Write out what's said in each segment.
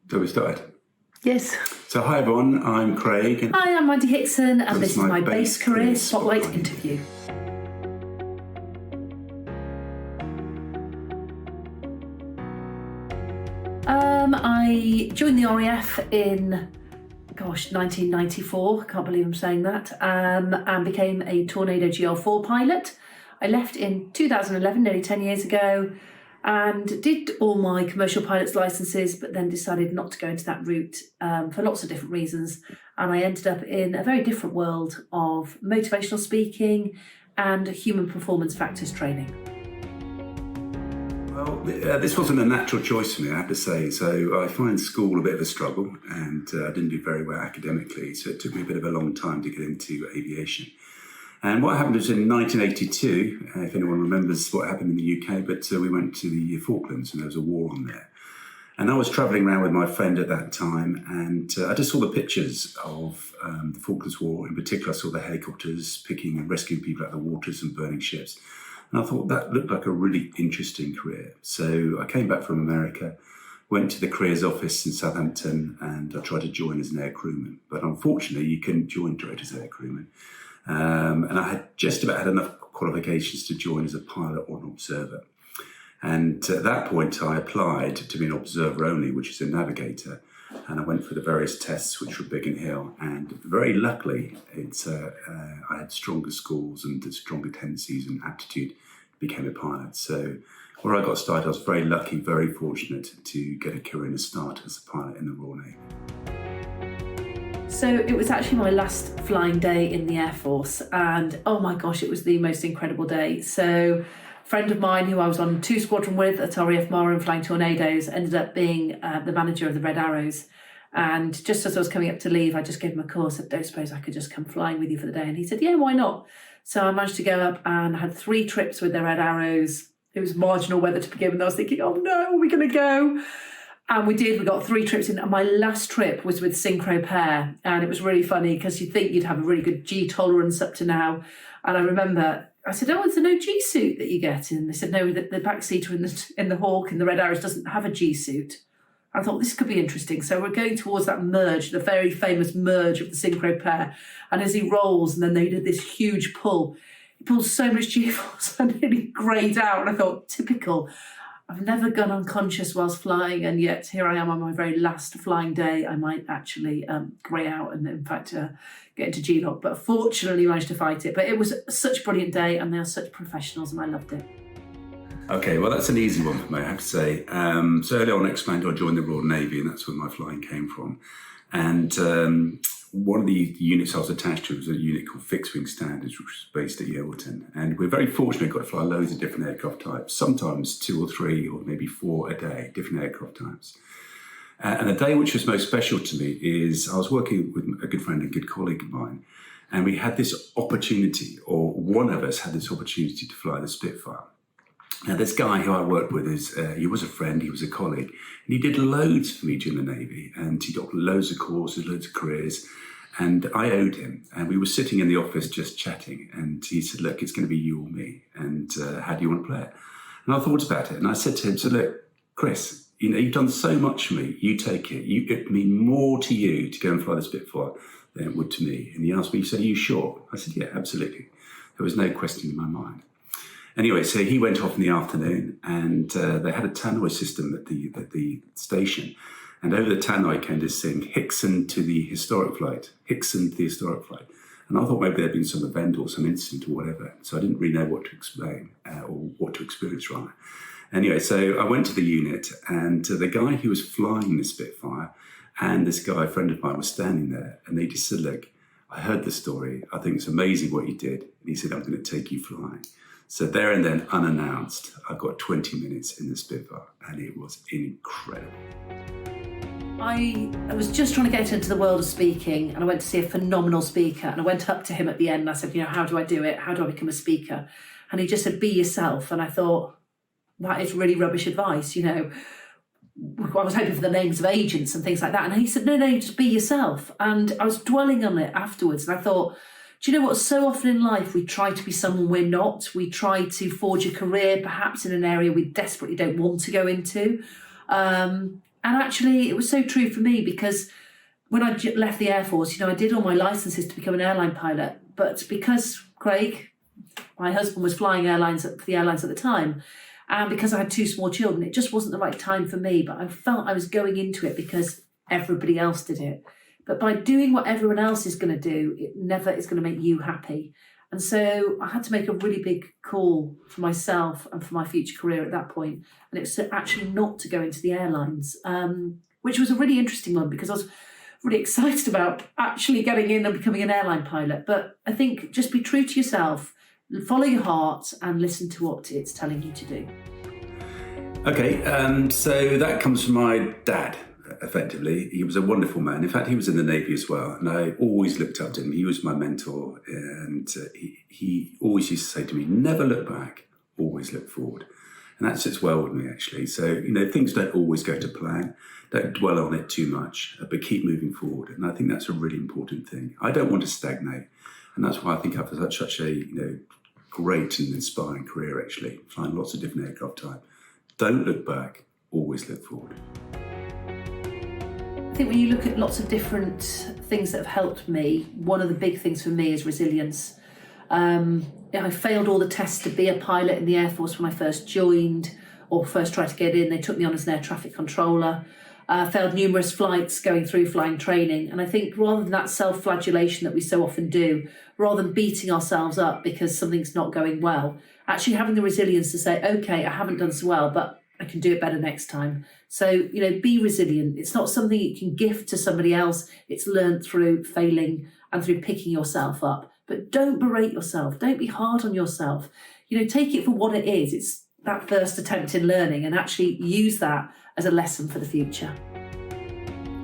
So we started. Yes. So hi everyone, I'm Craig. And hi, I'm Mandy Hickson, and this is my base career spotlight interview. I joined the RAF in 1994, I can't believe I'm saying that, and became a Tornado GL4 pilot. I left in 2011, nearly 10 years ago, and did all my commercial pilot's licenses, but then decided not to go into that route for lots of different reasons. And I ended up in a very different world of motivational speaking and human performance factors training. Well, this wasn't a natural choice for me, I have to say. So I find school a bit of a struggle, and I didn't do very well academically. So it took me a bit of a long time to get into aviation. And what happened was in 1982, if anyone remembers what happened in the UK, but we went to the Falklands and there was a war on there. And I was travelling around with my friend at that time, and I just saw the pictures of the Falklands War. In particular, I saw the helicopters picking and rescuing people out of the waters and burning ships. And I thought that looked like a really interesting career. So I came back from America, went to the careers office in Southampton, and I tried to join as an air crewman. But unfortunately, you couldn't join direct as air crewman. And I had just about had enough qualifications to join as a pilot or an observer. And at that point, I applied to be an observer only, which is a navigator. And I went for the various tests, which were big and hill. And very luckily, I had stronger scores and stronger tendencies and aptitude, became a pilot. So where I got started, I was very lucky, very fortunate to get a career and a start as a pilot in the Royal Navy. So it was actually my last flying day in the Air Force, and oh my gosh, it was the most incredible day. So a friend of mine who I was on 2 squadron with at RAF Mara and Flying Tornadoes ended up being the manager of the Red Arrows. And just as I was coming up to leave, I just gave him a call, said, don't suppose I could just come flying with you for the day? And he said, yeah, why not? So I managed to go up and had 3 trips with the Red Arrows. It was marginal weather to begin with. I was thinking, oh no, are we going to go? And we did, we got 3 trips in, and my last trip was with Synchro Pair, and it was really funny because you'd think you'd have a really good G tolerance up to now. And I remember, I said, oh, is there no G suit that you get? And they said, no, the back seater in the Hawk in the Red Arrows doesn't have a G suit. I thought this could be interesting. So we're going towards that merge, the very famous merge of the Synchro Pair. And as he rolls, and then they did this huge pull, he pulled so much G-force and nearly greyed out. And I thought, typical. I've never gone unconscious whilst flying, and yet here I am on my very last flying day. I might actually grey out and, in fact, get into G-lock, but fortunately managed to fight it. But it was such a brilliant day, and they are such professionals, and I loved it. Okay, well, that's an easy one for me, I have to say. So early on, I explained I joined the Royal Navy, and that's where my flying came from. And one of the units I was attached to was a unit called Fixed Wing Standards, which was based at Yeovilton. And we're very fortunate, got to fly loads of different aircraft types, sometimes 2 or 3 or maybe 4 a day, different aircraft types. And the day which was most special to me is I was working with a good friend and good colleague of mine, and we had this opportunity, or one of us had this opportunity to fly the Spitfire. Now, this guy who I worked with, he was a friend, he was a colleague, and he did loads for me during the Navy, and he got loads of courses, loads of careers, and I owed him. And we were sitting in the office just chatting, and he said, look, it's going to be you or me, and how do you want to play it? And I thought about it, and I said to him, so look, Chris, you know, you've done so much for me, you take it. It mean more to you to go and fly the Spitfire than it would to me. And he asked me, he said, are you sure? I said, yeah, absolutely. There was no question in my mind. Anyway, so he went off in the afternoon, and they had a tannoy system at the station. And over the tannoy came this thing, Hickson to the historic flight, Hickson to the historic flight. And I thought maybe there'd been some event or some incident or whatever. So I didn't really know what to explain or what to experience, rather. Anyway, so I went to the unit, and the guy who was flying the Spitfire and this guy, a friend of mine, was standing there. And they just said, look, I heard the story. I think it's amazing what you did. And he said, I'm going to take you flying. So there and then, unannounced, I got 20 minutes in the Spitfire, and it was incredible. I was just trying to get into the world of speaking, and I went to see a phenomenal speaker, and I went up to him at the end and I said, you know, how do I do it? How do I become a speaker? And he just said, be yourself. And I thought, that is really rubbish advice, you know. I was hoping for the names of agents and things like that. And he said, no, just be yourself. And I was dwelling on it afterwards, and I thought, do you know what? So often in life, we try to be someone we're not. We try to forge a career, perhaps in an area we desperately don't want to go into. And And actually, it was so true for me because when I left the Air Force, I did all my licenses to become an airline pilot. But because Craig, my husband, was flying for the airlines at the time, and because I had 2 small children, it just wasn't the right time for me. But I felt I was going into it because everybody else did it. But by doing what everyone else is going to do, it never is going to make you happy. And so I had to make a really big call for myself and for my future career at that point. And it was actually not to go into the airlines, which was a really interesting one because I was really excited about actually getting in and becoming an airline pilot. But I think just be true to yourself, follow your heart and listen to what it's telling you to do. Okay, so that comes from my dad. Effectively, he was a wonderful man. In fact, he was in the Navy as well, and I always looked up to him. He was my mentor, and he always used to say to me, never look back, always look forward. And that sits well with me, actually. So, things don't always go to plan. Don't dwell on it too much, but keep moving forward. And I think that's a really important thing. I don't want to stagnate, and that's why I think I've had such a great and inspiring career, actually, flying lots of different aircraft types. Don't look back, always look forward. I think when you look at lots of different things that have helped me, one of the big things for me is resilience. I failed all the tests to be a pilot in the Air Force when I first joined or first tried to get in. They took me on as an air traffic controller. Failed numerous flights going through flying training. And I think rather than that self-flagellation that we so often do, rather than beating ourselves up because something's not going well, actually having the resilience to say, okay, I haven't done so well, but I can do it better next time. So, be resilient. It's not something you can gift to somebody else. It's learned through failing and through picking yourself up. But don't berate yourself. Don't be hard on yourself. Take it for what it is. It's that first attempt in learning and actually use that as a lesson for the future.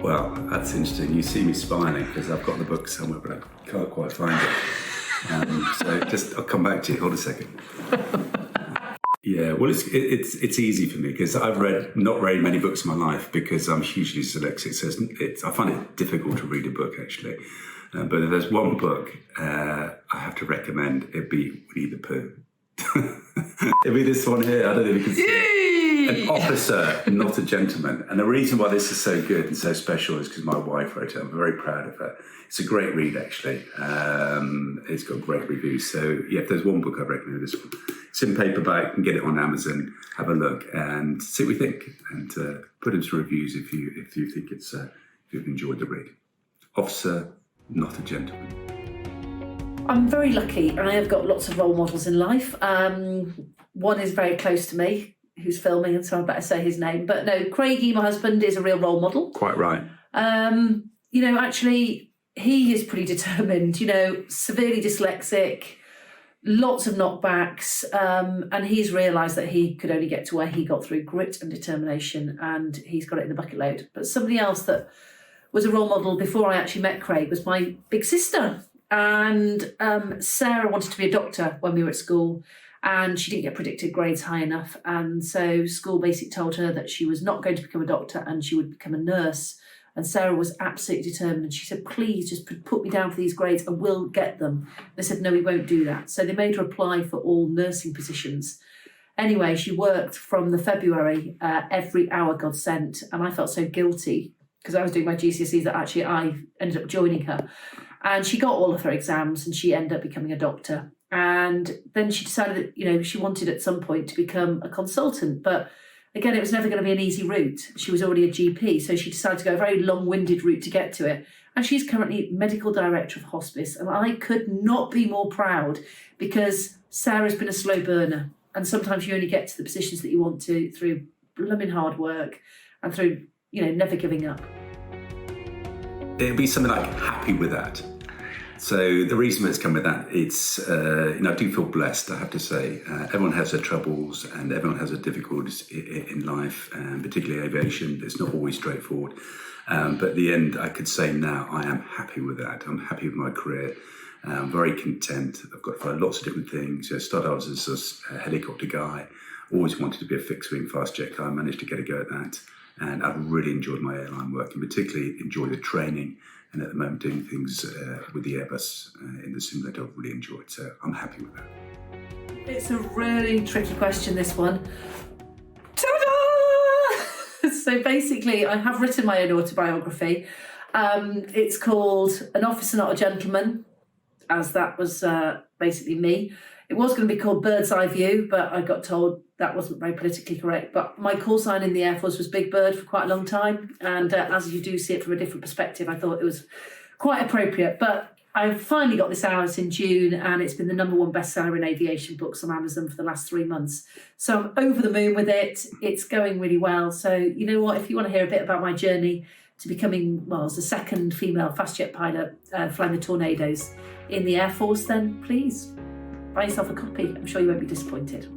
Well, that's interesting. You see me smiling because I've got the book somewhere, but I can't quite find it. So I'll come back to you. Hold a second. Yeah, well, it's easy for me because I've read not very many books in my life because I'm hugely dyslexic. So I find it difficult to read a book, actually. But if there's one book I have to recommend, it'd be Winnie the Pooh. It'd be this one here. I don't know if you can see it. An officer, not a gentleman. And the reason why this is so good and so special is because my wife wrote it. I'm very proud of her. It's a great read, actually. It's got great reviews. So, yeah, if there's one book I'd recommend, this one. It's in paperback. You can get it on Amazon. Have a look and see what you think. And put in some reviews if you think if you've enjoyed the read. Officer, not a gentleman. I'm very lucky and I have got lots of role models in life. One is very close to me, who's filming, and so I better say his name. But no, Craigie, my husband, is a real role model. Quite right. Actually, he is pretty determined, severely dyslexic, lots of knockbacks, and he's realised that he could only get to where he got through grit and determination, and he's got it in the bucket load. But somebody else that was a role model before I actually met Craig was my big sister. And Sarah wanted to be a doctor when we were at school, and she didn't get predicted grades high enough. And so school basically told her that she was not going to become a doctor and she would become a nurse. And Sarah was absolutely determined. And she said, please just put me down for these grades and we'll get them. They said, no, we won't do that. So they made her apply for all nursing positions. Anyway, she worked from the February, every hour God sent. And I felt so guilty because I was doing my GCSEs that actually I ended up joining her. And she got all of her exams and she ended up becoming a doctor. And then she decided that, she wanted at some point to become a consultant. But again, it was never going to be an easy route. She was already a GP. So she decided to go a very long-winded route to get to it. And she's currently medical director of hospice. And I could not be more proud because Sarah's been a slow burner. And sometimes you only get to the positions that you want to through blooming hard work and through, never giving up. It'd be something like happy with that. So the reason it's come with that, it's, I do feel blessed, I have to say. Everyone has their troubles and everyone has their difficulties in life, and particularly aviation. It's not always straightforward. But at the end, I could say now I am happy with that. I'm happy with my career. I'm very content. I've got lots of different things. I started out as a helicopter guy. Always wanted to be a fixed-wing fast jet guy. I managed to get a go at that. And I've really enjoyed my airline work and particularly enjoy the training. And at the moment, doing things with the Airbus in the simulator, I've really enjoyed. So I'm happy with that. It's a really tricky question, this one. Ta-da! So basically, I have written my own autobiography. It's called An Officer Not a Gentleman, as that was basically me. It was going to be called Bird's Eye View, but I got told that wasn't very politically correct. But my call sign in the Air Force was Big Bird for quite a long time. And as you do see it from a different perspective, I thought it was quite appropriate. But I finally got this out in June, and it's been the #1 bestseller in aviation books on Amazon for the last 3 months. So I'm over the moon with it. It's going really well. So you know what? If you want to hear a bit about my journey to becoming, well, as the second female fast jet pilot flying the Tornadoes in the Air Force, then please buy yourself a copy. I'm sure you won't be disappointed.